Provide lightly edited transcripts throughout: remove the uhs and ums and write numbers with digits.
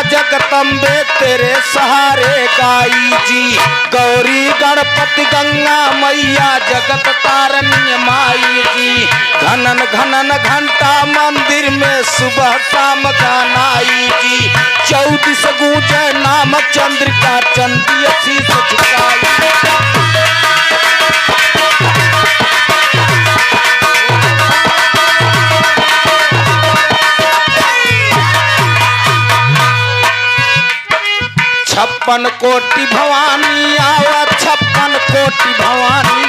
जगदम्बे तेरे सहारे गाई जी। गौरी गणपति गंगा मैया जगत तारनी माई जी। घनन घनन घंटा मंदिर में सुबह शाम गानाई जी। 14 गूंजे नाम चंद्रिका चंदी शीश झुकाई। छप्पन कोटि भवानी आवा 56 कोटि भवानी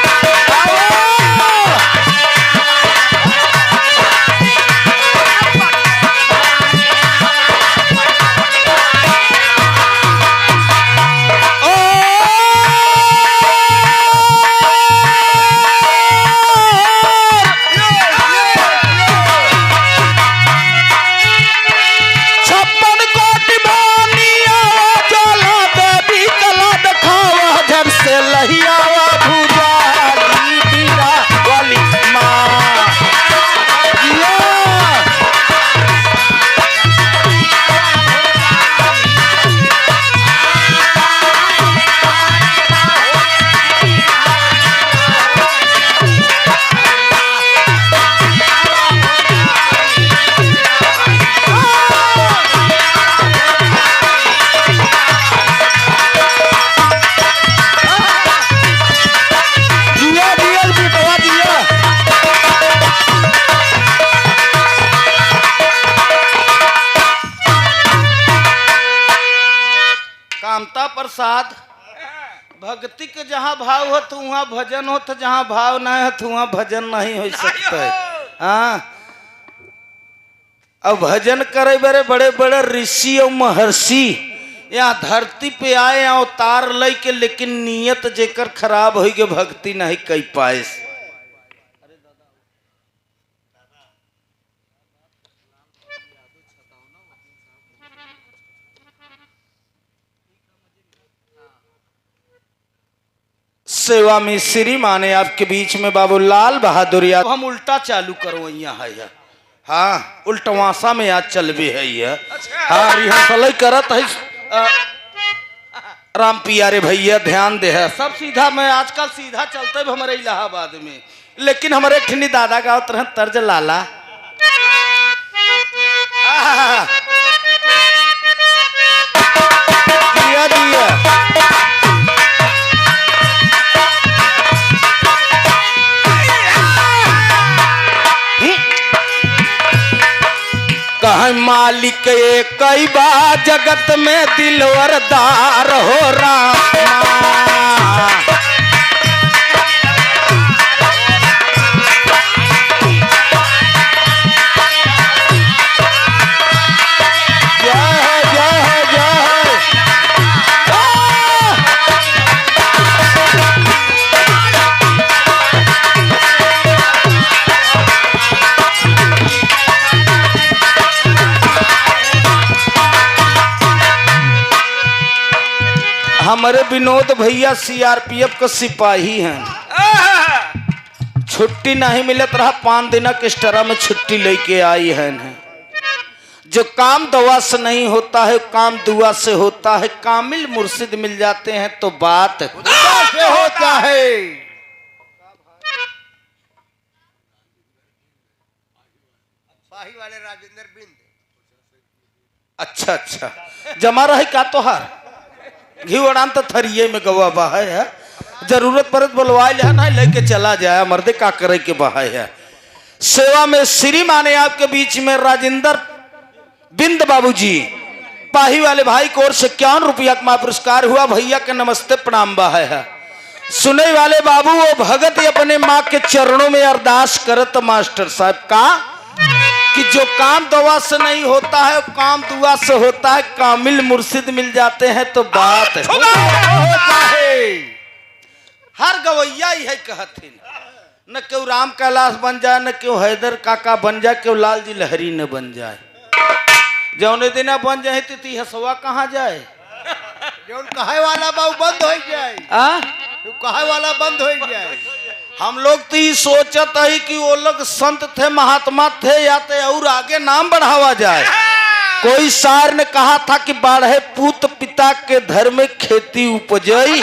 प्रसाद। भक्ति के जहाँ भाव हो तो वहाँ भजन हो, तो जहाँ भाव नहीं हो तो वहाँ भजन नहीं हो सकता है। हाँ, अब भजन करे बड़े बड़े बड़े ऋषि और महर्षि यहाँ धरती पे आए अवतार ले के, लेकिन नियत जेकर खराब हो गए भक्ति नहीं कह पाए। सेवा में श्री माने आपके बीच में बाबू लाल बहादुर यादव। हम उल्टा चालू करो यहाँ है। हाँ, उल्टवासा में आज चल भी है ये। हाँ, रिहर्सल करत है राम पियारे भैया, ध्यान दे है सब सीधा। मैं आजकल सीधा चलते भी हमारे इलाहाबाद में, लेकिन हमारे ठिनी दादा गाँव तरह तर्ज लाला। दिया दिया कह मालिक कई बार जगत में दिलवरदार हो रामा। हमारे विनोद भैया सीआरपीएफ का सिपाही हैं। छुट्टी नहीं मिलत रहा, 5 दिन एक्स्ट्रा में छुट्टी लेके आई है। जो काम दवा से नहीं होता है काम दुआ से होता है। कामिल मुर्शिद मिल जाते हैं तो बात से होता है। वाले राजेंद्र बिंद। अच्छा अच्छा, जमा रहे का तोहार घी उड़ान तो थरिये में गवा बहा है। जरूरत पड़े बुलवा लिया ना, लेके चला जाए मर्दे का करे के बहा है। सेवा में श्री माने आपके बीच में राजेंद्र बिंद बाबूजी पाही वाले भाई को ओर से 51 रुपया का पुरस्कार हुआ। भैया के नमस्ते प्रणाम बहा है। सुने वाले बाबू वो भगत अपने माँ के चरणों में अरदास करत मास्टर साहब का कि जो काम दवा से नहीं होता है काम दुआ से होता है। कामिल मुर्शिद मिल जाते हैं तो बात होता है। हर गवैया ही है कहथिन, न क्यों राम कैलाश बन जाए, न क्यों हैदर काका बन जाए, क्यों लाल जी लहरी न बन जाए। जौने दिन बन जाए तो हसवा कहाँ जाए। जो कहे वाला बाबू बंद हो जाए, कहे वाला बंद हो जाए। हम लोग तो ये सोचत है कि वो लोग संत थे महात्मा थे या तो और आगे नाम बढ़ावा जाए। कोई शायर ने कहा था कि बाढ़े पूत पिता के धर्म में खेती उपजई।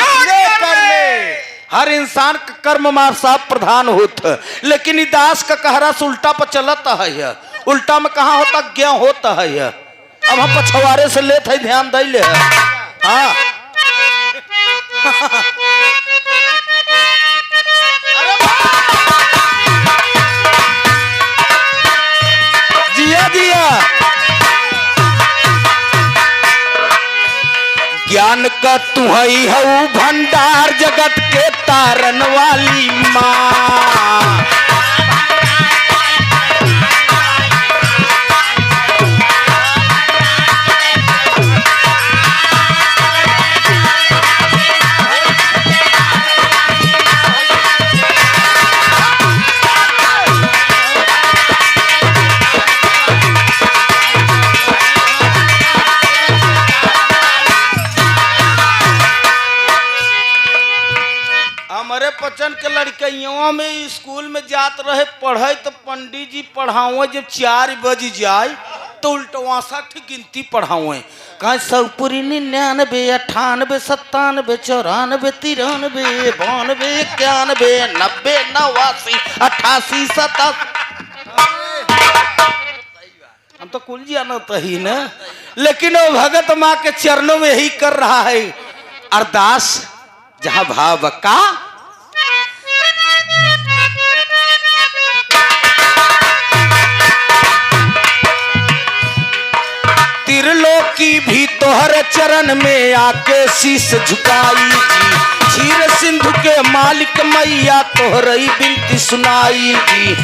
हर इंसान का कर्म मार साहब प्रधान होता, लेकिन दास का कहरा से उल्टा पर चलता है। उल्टा में कहा होता ज्ञ होता है। अब हम पछवारे से लेते हैं, ध्यान दे ले। हाँ जिया जिया ज्ञान का तुहई हऊ भंडार जगत के तारन वाली माँ। हमारे बच्चन के लड़कियों में स्कूल में जात रहे पढ़े, तो पंडित जी पढ़ाओ जब 4 बज जाए तो उल्टवा सा गिनती पढ़ाओ। कहीं 100 पूरी 99 98 97 94 93 92 91 90 89 88 87। हम तो कुल जाना तो ही ना, लेकिन वो भगत माँ के चरणों में ही कर रहा है अरदास। जहां भाव का त्रिलोकी भी तोहर चरण में आके शीश झुकाई जी। क्षीर सिंधु के मालिक मैया तोहरई बिनती सुनाई जी।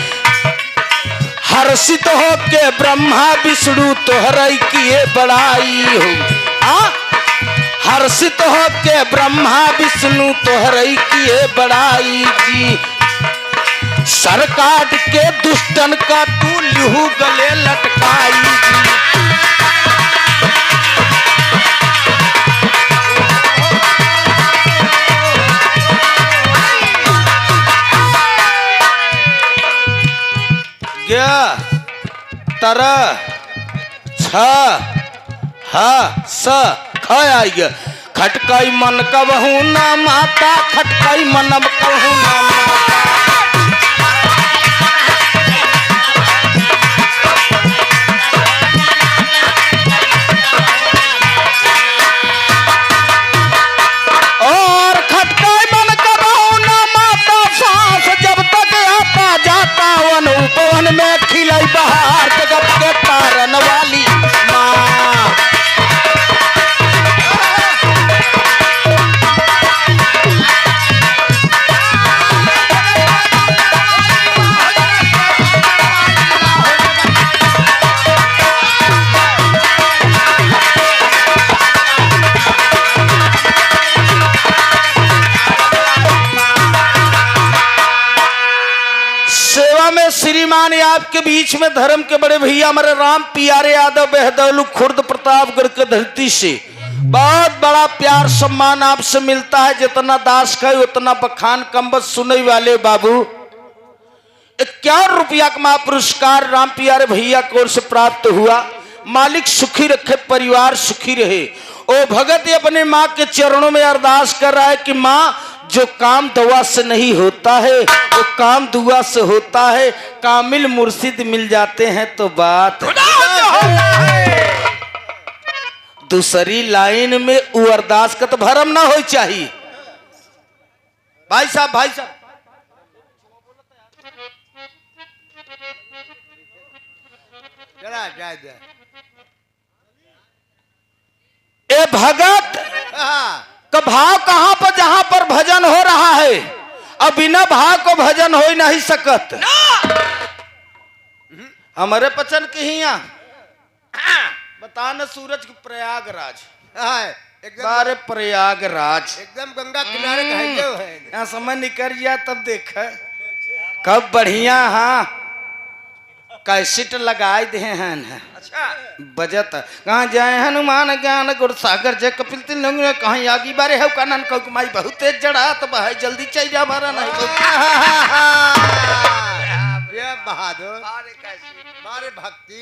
हर्षित हो के ब्रह्मा विष्णु तोहरई किए बड़ाई हो। हर्षित हो के ब्रह्मा विष्णु तोहरई किए बड़ाई जी। सरकार के दुष्टन का तू लिहू गले लटकाई जी। तरह छ ह स ख खटकाई मन कबहू ना माता, खटकाई मनम कबहू ना माता। और खटकाई मन कबहू ना माता, सांस जब तक आता जाता वन उपवन में खिलाई बहार जगत के तारन वाली माँ। श्रीमान आपके बीच में धर्म के बड़े भैया हमारे राम पियारे यादव बेहदौलू खुर्द प्रतापगढ़ के धरती से बहुत बड़ा प्यार सम्मान आपसे मिलता है। जितना दास का उतना बखान कम्बत सुनने वाले बाबू 51 रुपया का महापुरस्कार राम पियारे भैया की ओर से प्राप्त हुआ। मालिक सुखी रखे, परिवार सुखी रहे। ओ भगत अपने माँ के चरणों में अरदास कर रहा है कि माँ जो काम दवा से नहीं होता है वो काम दुआ से होता है। कामिल मुर्शिद मिल जाते हैं तो बात दूसरी लाइन में वो अरदास का तो भरम ना हो चाहिए। भाई साहब ए भगत का भाव कहां पर, जहां पर भजन हो रहा है। अब बिना भाव को भजन हो ही नहीं सकत। हमारे पचन के हिया बता न सूरज के प्रयागराज बारे प्रयागराज एकदम गंगा किनारे है। यहाँ समय निकल गया तब देख कब बढ़िया। हाँ कैसेट लगाए दे हैं। अच्छा बजत कहाँ जाए हनुमान ज्ञान गुर सागर जय कपिल तिल कहाँ आगी बारे है कानन कौ माई बहुत तेज जड़ा तो भाई जल्दी चाहिए हमारा नहीं ये बहादुर बारे कैसे मारे भक्ति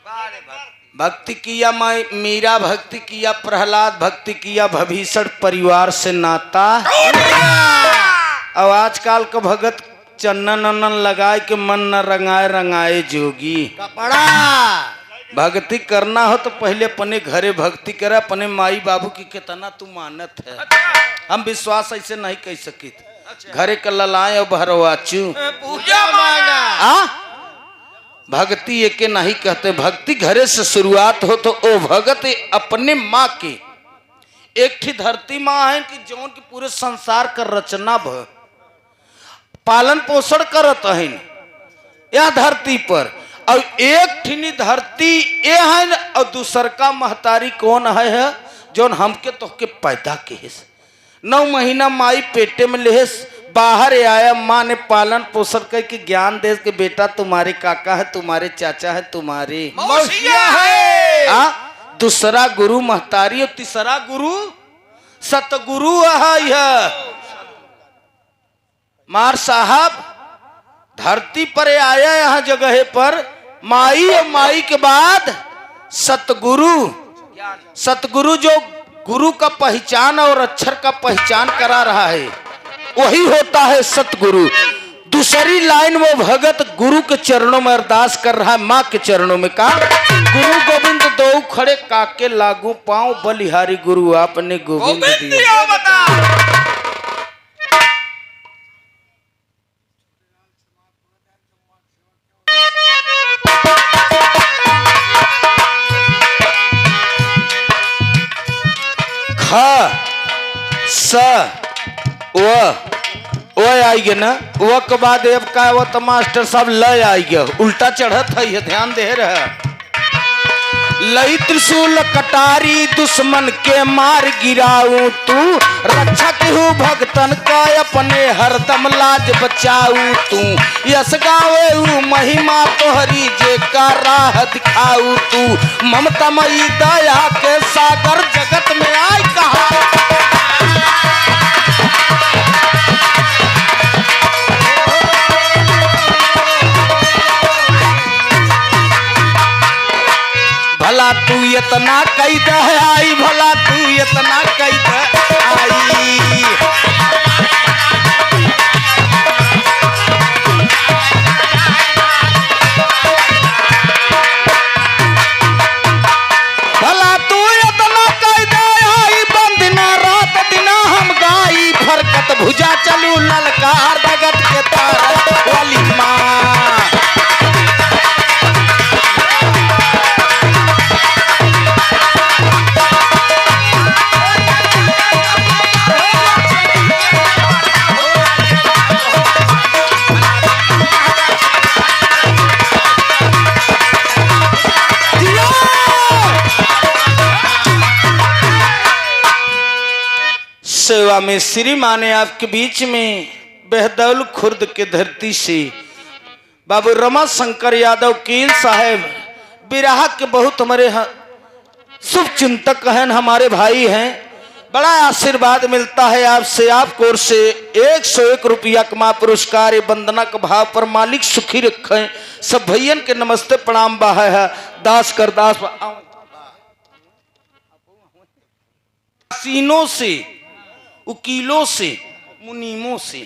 बारे भक्ति भक्ति किया मीरा भक्ति किया प्रहलाद भक्ति किया भीषण परिवार से नाता। अब आजकल का भगत चन्नन अन्न लगाए के मन न रंगाए रंगाए जोगी। कपड़ा भक्ति करना हो तो पहले अपने घरे भक्ति करे, अपने माई बाबू की कितना तू मानत है। हम विश्वास ऐसे नहीं कह सकी घरे का ललाए और भरवाचू पूजा मांगा आ भक्ति एके नहीं कहते। भक्ति घरे से शुरुआत हो तो ओ भगत अपने माँ की एक थी धरती माँ है कि जौन की पूरे संसार का रचना भ पालन पोषण करत है यह धरती पर। और एक ठिनी धरती ये है और दूसर का महतारी कौन है जौन हमके तो के पैदा के 9 महीना माई पेटे में लेस बाहर आया। माँ ने पालन पोषण करके ज्ञान दे के बेटा तुम्हारे काका है, तुम्हारे चाचा है, तुम्हारे मौसिया है। दूसरा गुरु महतारी और तीसरा गुरु सतगुरु है। मार साहब धरती पर आया यहाँ जगह पर माई और माई के बाद सतगुरु। सतगुरु जो गुरु का पहचान और अक्षर का पहचान करा रहा है वही होता है सतगुरु। दूसरी लाइन वो भगत गुरु के चरणों में अरदास कर रहा है माँ के चरणों में। का गुरु गोविंद दो खड़े काके लागू पांव बलिहारी गुरु आपने गोविंद दिया। स वो आई गया ना वो के बाद अब का वो तो मास्टर साहब ल आई गया उल्टा चढ़त है ये ध्यान दे रहा। लई त्रिशूल कटारी दुश्मन के मार गिराऊं तू रक्षक हूँ भक्तन का अपने हरदम लाज बचाऊ तू यस गावे महिमा तोहरी जे का राह दिखाऊ तू ममता मई दया के सागर जगत में आई कहा। भला तू इतना कैद है आई भला तू इतना कैद आई। भला तू इतना कैद आई बंदना रात दिना हम गाई फरकत भुजा चलू ललकार जगत के तार वाली माँ। सेवा में श्री माने आपके बीच में बेहदौल खुर्द के धरती से बाबू रमा शंकर यादव कील साहब बिराह के बहुत हमारे शुभ चिंतक हैं, हमारे भाई हैं। बड़ा आशीर्वाद मिलता है आपसे आपको ओर से 101 रुपया का मां पुरस्कार ये वंदना के भाव पर मालिक सुखी रखें। सब भैयन के नमस्ते प्रणाम बा है दास कर दास सीनों से उकीलों से मुनीमों से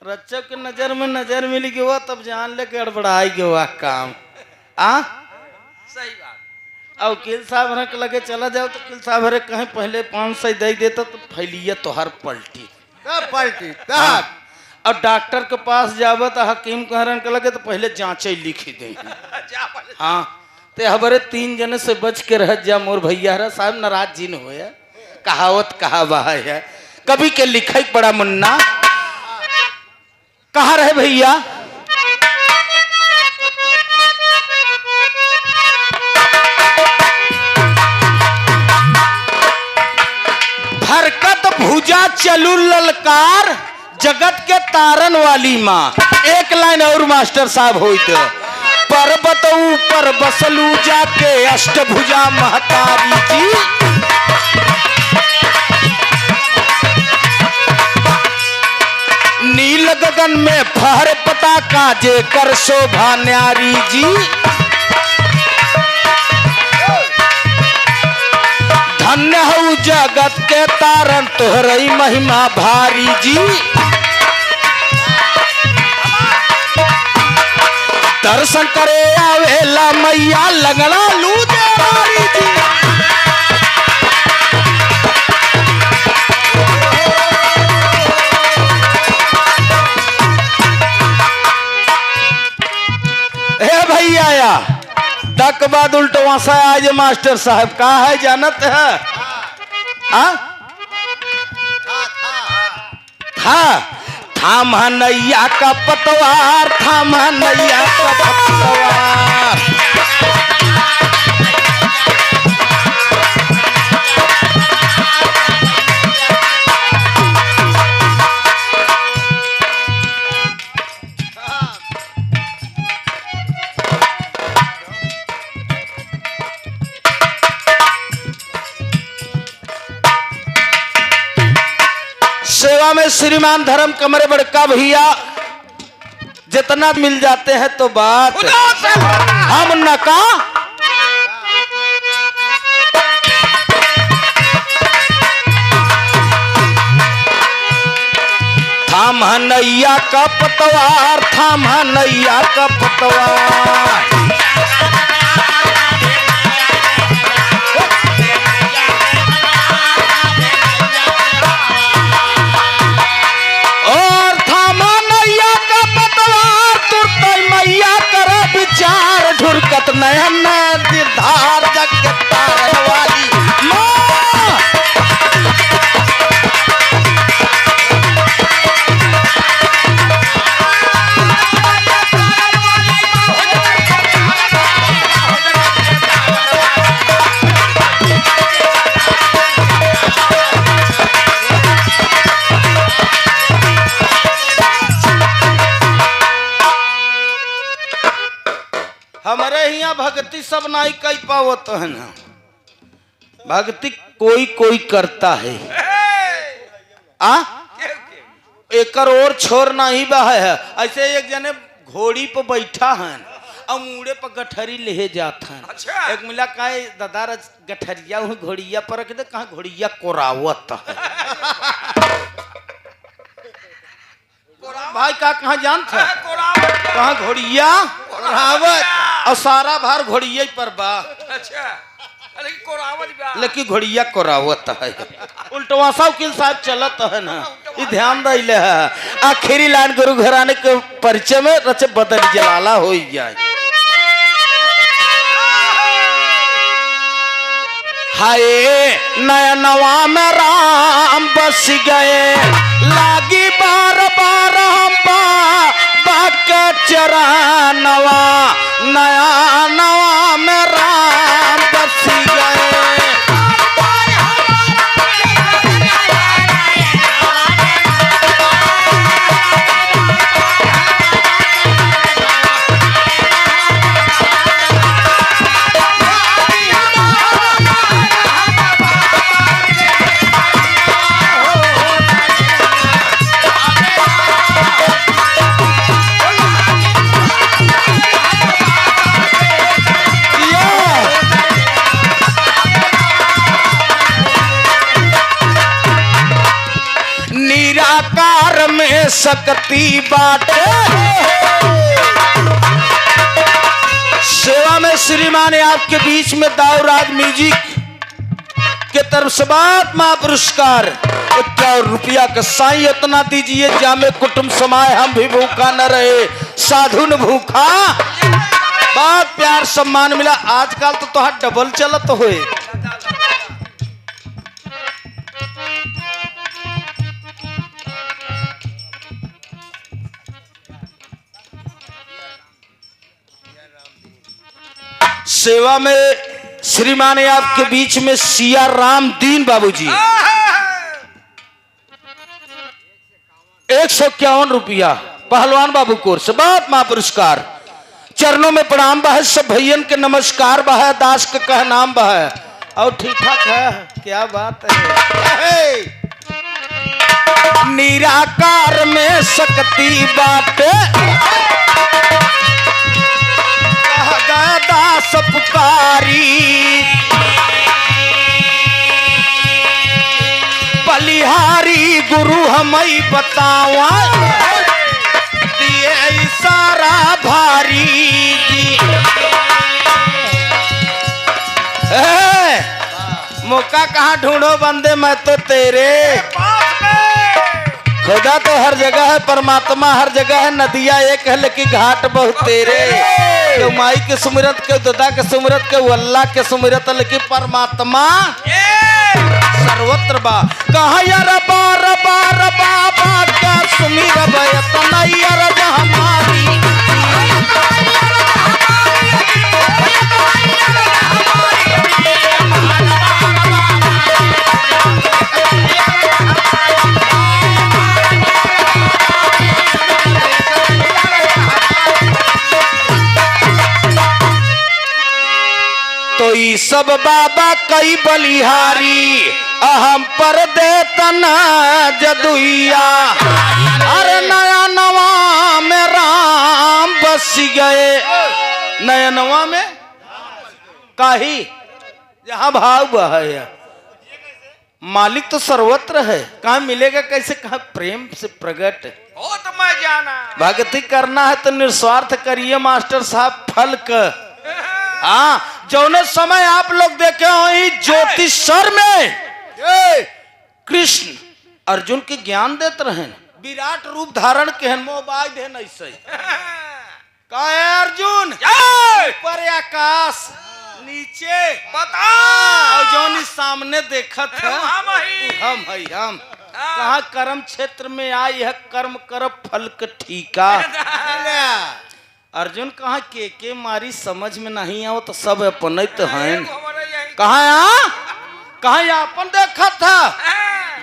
रच्चा के नजर में नजर मिल गया तब जान ले गड़बड़ाई गया काम। सही बात। और वकील साहब रख लगे चला जाओ तो वकील साहब रे कहीं पहले 500 दे देता तो फैलिया तोहर पलटी पलटी और डॉक्टर के पास जाब तो हकीम कहरन के लगे तो पहले जांचे लिखी दे। हाँ ते हमारे 3 जने से बच के रह जा मोर भैया रा साहब नाराज जी न होया कहावत कहा बहा है कभी के लिखाई पड़ा मुन्ना कहा रहे भैया। फरकत भुजा चलू ललकार जगत के तारन वाली माँ। एक लाइन और मास्टर साहब होइत पर्वत ऊपर बसलू जाके अष्टभुजा महतारी जी। गगन में फहर पताका जे कर शोभा न्यारी जी। धन्य हऊ जगत के तारण तोहरई महिमा भारी जी। दर्शन करे आवेला मैया लगना लू देवारी जी। हे भैया तक बाद उल्टवा सा आज मास्टर साहब का है जानत है? था नैया का पतवार, था नैया का पतवार। सेवा में श्रीमान धर्म कमरे बड़का भैया जितना मिल जाते हैं तो बात हम नका। थाम नैया का पतवार, थाम नैया का पतवार। ढुरकत नयन निर्धार जग के तारन वाली माँ। हमारे यहाँ भक्ति सब नहीं कई पावत है ना, भक्ति कोई कोई करता है। एक और छोर नहीं बहा है। ऐसे एक जने घोड़ी पर बैठा है और मुड़े पर गठरी ले जाता है। अच्छा। एक मिला कहे दादा गठरिया घोड़िया पर रख दे, कहा घोड़िया कोरावत है। भाई का कहाँ जानता कहाँ घोड़िया और सारा भार घोड़िया पर बा। अच्छा लेकिन घोड़िया कोरावत है। उल्टवा सा वकील साहब चलत है ना, ये ध्यान दिले है। आखिरी लाइन गुरु घराने के परिचय में रचे बदल जलाला हो जाए। हाय नया नवा में राम बस गए, लागी बार बार हम बाके चरणवा। नया नवा में राम बस गए। निराकार में शक्ति बाटे। सेवा में श्रीमान आपके बीच में दाऊराज म्यूजिक के तरफ से बात मां पुरस्कार 51 रुपया का साई उतना दीजिए जामे कुटुंब समाए हम भी भूखा न रहे, साधु न भूखा। बात प्यार सम्मान मिला। आजकल तो तुहार डबल चलत हुए। सेवा में श्रीमान आपके बीच में सिया राम दीन बाबूजी 151 रुपया पहलवान बाबू कोर से बात मां पुरस्कार। चरणों में प्रणाम बा है, सब भैयन के नमस्कार बा है, दास का कह नाम बा है और ठीक ठाक है। क्या बात है। निराकार में शक्ति बाटे कह गया दास पुकारी बलिहारी गुरु हमें बतावा दिए इशारा भारी जी मौका कहाँ ढूंढो बंदे मैं तो तेरे खुदा तो हर जगह है परमात्मा हर जगह है नदिया एक है लेकिन घाट बहुत तेरे के माई के सुमिरत के दादा के सुमिरत के अल्लाह के सुमिरत लेकिन परमात्मा सर्वत्र बा कहा यार बार बार बाबा का सुमिर बयतना यार हमारी तो ई सब बाबा कई बलिहारी अहम पर देतना जदुइया अरे नया नवा में राम बस गए नया नवा में काही जहाँ भाव बहे मालिक तो सर्वत्र है कहाँ मिलेगा कैसे कहा प्रेम से प्रकट हो तो मैं जाना भक्ति करना है तो निस्वार्थ करिए मास्टर साहब फल का हाँ जौने समय आप लोग देखे हो ज्योतिषर में कृष्ण अर्जुन के ज्ञान देते रहे विराट रूप धारण के मोबाइल दे नहीं सही का है अर्जुन ऊपर आकाश नीचे बता जौनी सामने देखत है हम कहा कर्म क्षेत्र में आई है कर्म कर फल का ठीका अर्जुन कहा के मारी समझ में नहीं आओ तो सब अपन तो है कहा अपन देखा था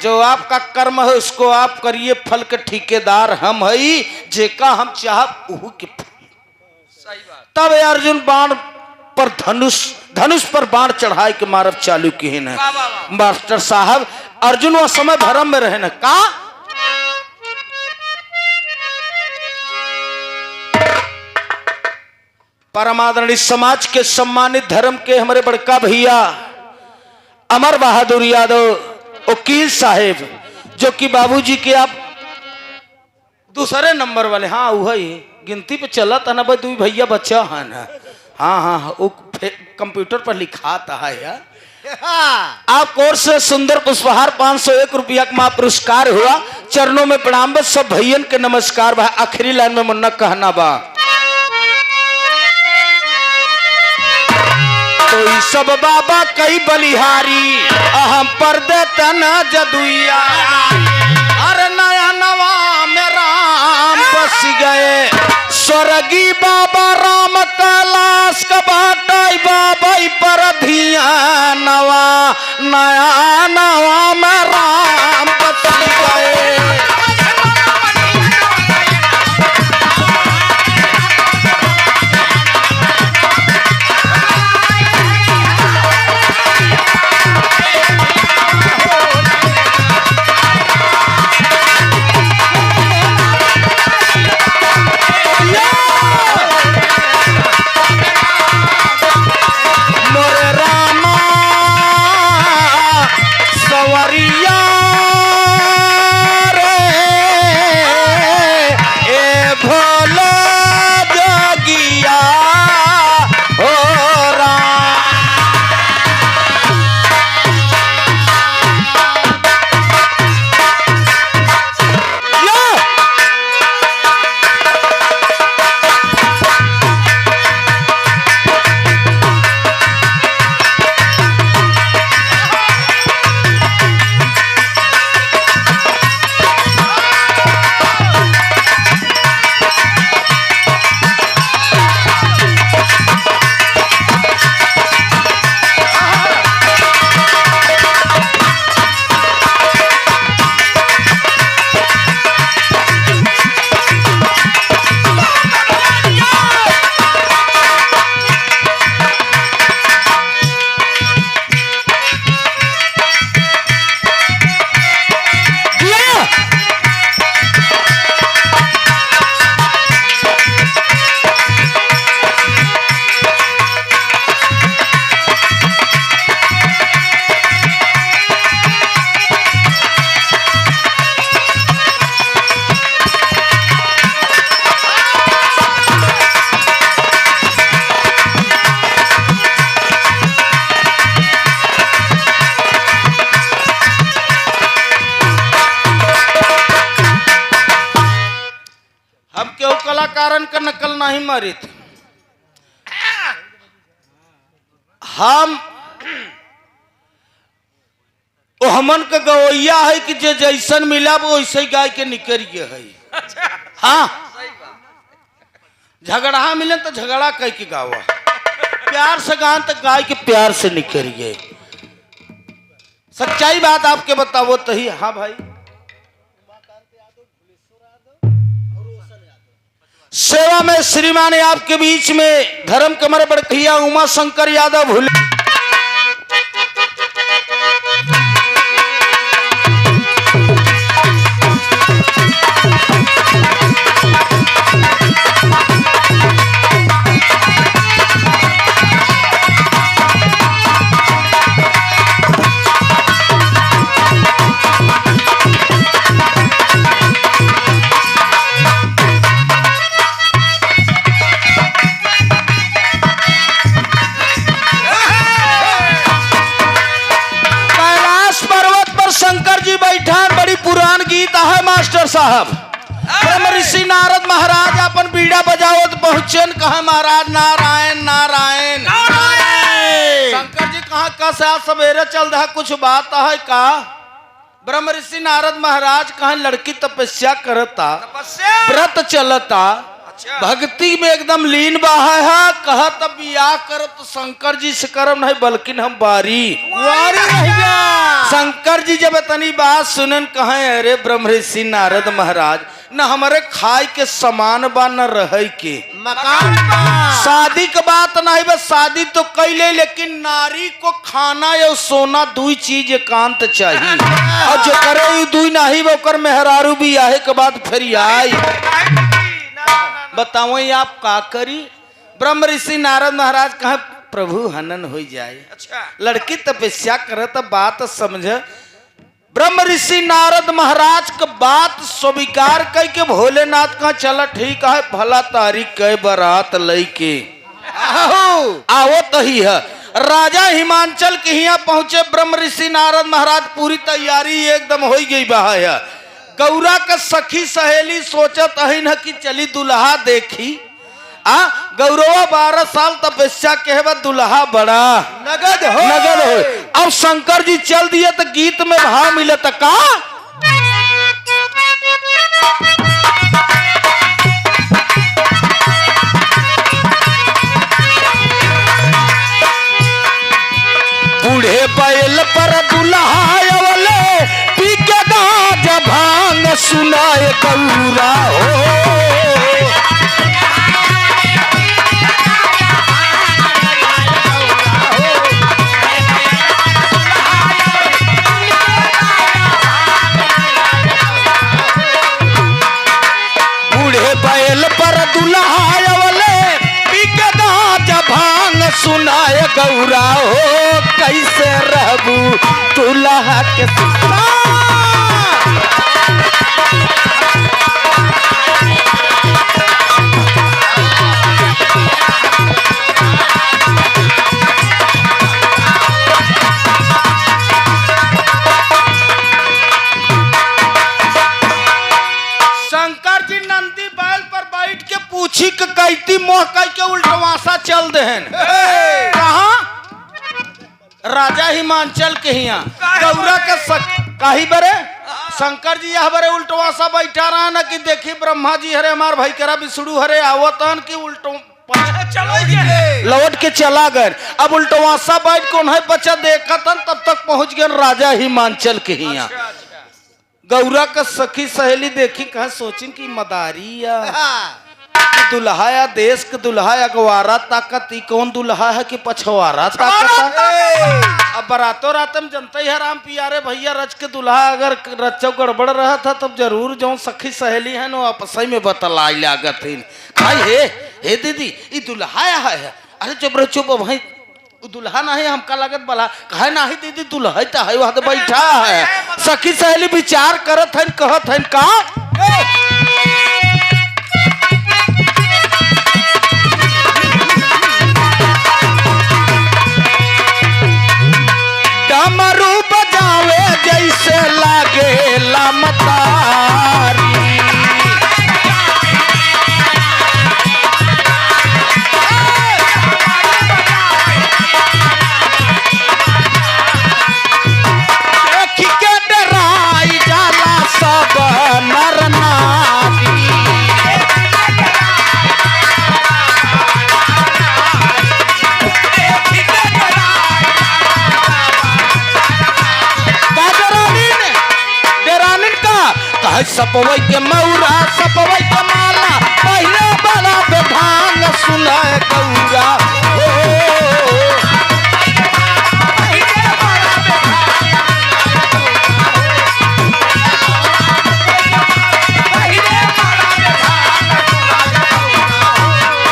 जो आपका कर्म है उसको आप करिए फल के ठेकेदार हम है जेका हम चाह के सही बात तब अर्जुन बाण पर धनुष पर बाण चढ़ाई के मारब चालू किए न मास्टर साहब अर्जुन वो समय भरम में रहे न का परमादरणीय समाज के सम्मानित धर्म के हमारे बड़का भैया अमर बहादुर यादव वकील साहेब जो कि बाबूजी के आप दूसरे नंबर वाले हाँ वही गिनती पे चला था ना भाई दू भैया बच्चा है ना हाँ वो कंप्यूटर पर लिखा था है आप कोर्स से सुंदर पुष्पहार 501 रुपया का मां पुरस्कार हुआ चरणों में प्रणाम बस सब भैयन के नमस्कार बा आखिरी लाइन में मुन्ना कहना बा तो सब बाबा कई बलिहारी अहम पर देतन जदुइया अरे नया नवा में राम बस गए स्वर्गी बाबा राम कैलाश का बाटाई बाबा पर धिया नवा नया नवा में राम बस गए मोरे कलाकारन का नकल नहीं मारित। हम ओ हमन का गवैया है कि जे जैसन मिला वो वैसे ही गाय के निकल गए है। हाँ, सही बात। झगड़ा मिले तो झगड़ा कह के गावा, प्यार से गान तो गाय के प्यार से निकल गए। सच्चाई बात आपके बताओ तो ही। हाँ भाई, सेवा में श्रीमान आपके बीच में धर्म कमर बड़कैया उमा शंकर यादव भूले। शंकर जी बैठा, बड़ी पुरान गीत है मास्टर साहब। ब्रह्म ऋषि नारद महाराज अपन बीड़ा बजावत पहुंचन, कहा महाराज नारायण नारायण नारायण। शंकर जी कहा कसा सवेरे चल रहा, कुछ बात है का? ब्रह्म ऋषि नारद महाराज कहा लड़की तपस्या करता, व्रत चलता, भक्ति में एकदम लीन बाहा है। कहा तब बियाह करो तो शंकर जी से करम नहीं बल्कि हम बारी शंकर जी जब इतनी बात सुनन कहे अरे ब्रह्म ऋषि नारद महाराज न हमारे खाए के समान बा न रहे के मकान शादी के बात नहीं, बस शादी तो कैले लेकिन नारी को खाना या सोना दुई चीज एकांत चाहिए। और जो करे दुई नहीं वो कर मेहरारू भी आए के बाद फिर आई। बताओ आप का करी? ब्रह्म ऋषि नारद महाराज कहे प्रभु हनन हो जाए। अच्छा, लड़की तपस्या करे तो बात समझ। ब्रह्म ऋषि नारद महाराज का बात स्वीकार कह के भोलेनाथ का चला ठीक है, भला तारीख के बारात लैके आओ तही है। राजा हिमांचल के यहाँ पहुंचे ब्रह्म ऋषि नारद महाराज, पूरी तैयारी एकदम हो गई बहा। गौरा का सखी सहेली सोचत है न कि चली दुल्हा देखी। गौरवा 12 साल तपस्या के बाद दुल्हा बड़ा नगद हो। अब शंकर जी चल दिए तो गीत में भाव मिले तो का बूढ़े बैल पर दुल्हा पी के गाज भांग सुनाए गौरा हो। बैल पर दुल्हावले पीके गाज भांग सुनाए गौरा हो। कैसे रहबू दुल्हा के पूछी के कहती मोह कह के उल्टवासा चल देहन। कहा? राजा हिमांचल के यहाँ गौरा के काही बरे शंकर जी यह बरे उल्टवासा बैठा रहा न कि देखी ब्रह्मा जी हरे हमार भाई करा विष्णु हरे आवतन की उल्टो लौट के चला गए। अब उल्टवासा बैठ को नहीं बचा देखा तब तक पहुंच गए राजा हिमांचल के यहाँ। गौरा का सखी सहेली देखी कहा सोचिन की मदारी या दुल्हा या देश के दुल्हा अगवारा ताकत ई कौन दुल्हा है कि पछवारा ताकत। अब बरातों रात में जनता ही राम पियारे भैया रच के दुल्हा अगर रचो गड़बड़ रहा था तब जरूर जो सखी सहेली है नो आपस में बतलाई लागत भाई हे दीदी ई दुल्हा है। अरे चुप रहो चुप भाई दुल्हा ना है हमका लागत बला कहे ना ही दीदी दुल्हा तो है वहां बैठा है। सखी सहेली विचार करत है कहत है का डमरू बजावे जैसे लागे लामतारी। सपवई के मौरा सपवई के माला पहले बड़ा बेभान सुना गौरा हो।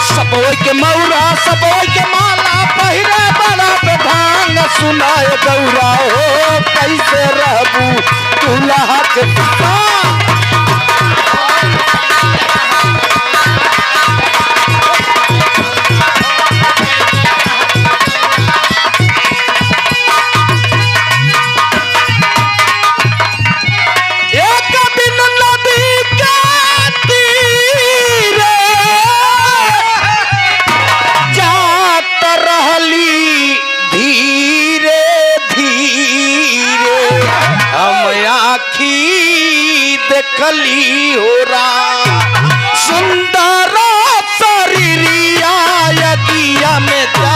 सपवई के मौरा सपवई के माला पहले बड़ा बेभान सुनाए गौरा हो। कैसे रहबू दूल्हा के साथ देखली हो रा सुंदर शरीरिया यगिया में जा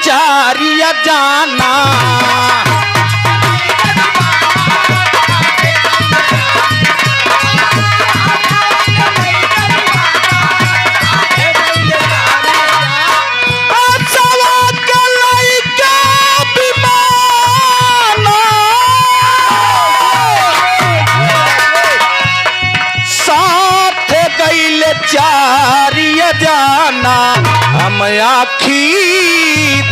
चारिया जाना साथ गईले चारिया जाना हम आखी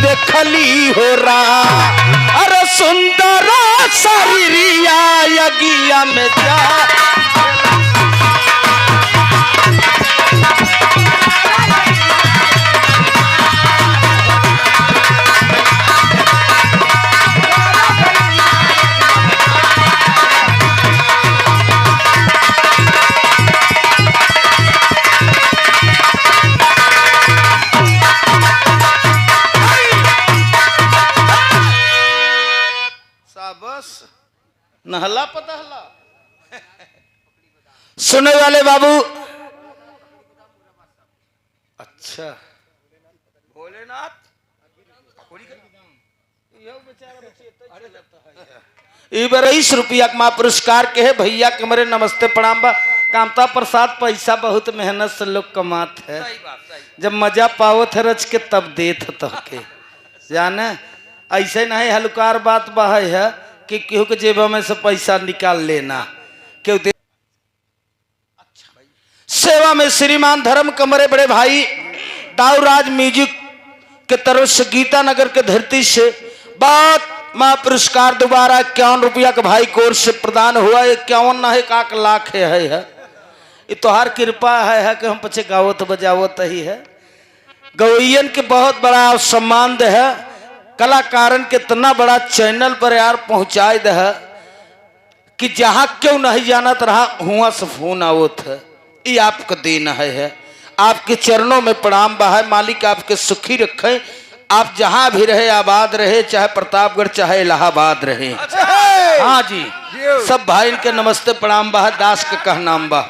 देखली हो रा अरे सुंदर शरीरिया यगिया में जा नहला पतहला सुने वाले बाबू। अच्छा भोलेनाथ ₹20 का पुरस्कार के है भैया के मेरे नमस्ते प्रणाम बा। कामता प्रसाद पैसा बहुत मेहनत से लोग कमात है। सही बात सही। जब मजा पाओ थे रच के तब देत तो के जाने ऐसे नहीं हलुकार बात बा है कि केहू के जेब में से पैसा निकाल लेना क्यों दे। सेवा में श्रीमान धर्म कमरे बड़े भाई दाऊराज म्यूजिक के तरफ से गीता नगर के धरती से बात माँ पुरस्कार दोबारा ₹51 का भाई कोर्स से प्रदान हुआ। 51 ना 1 लाख है ये तोहार कृपा है कि हम पीछे गावत बजावत ही है। गवैयन के बहुत बड़ा सम्मान दे है कलाकारन के इतना बड़ा चैनल पर यार पहुंचाए दे है कि जहां क्यों नहीं जानत रहा हुआ से फोन आवत है। ये आपका देना है आपके चरणों में प्रणाम बा है। मालिक आपके सुखी रखे आप जहां भी रहे आबाद रहे चाहे प्रतापगढ़ चाहे इलाहाबाद रहे। हाँ जी सब भाई इनके नमस्ते प्रणाम बा है। दास का कहनाम बा।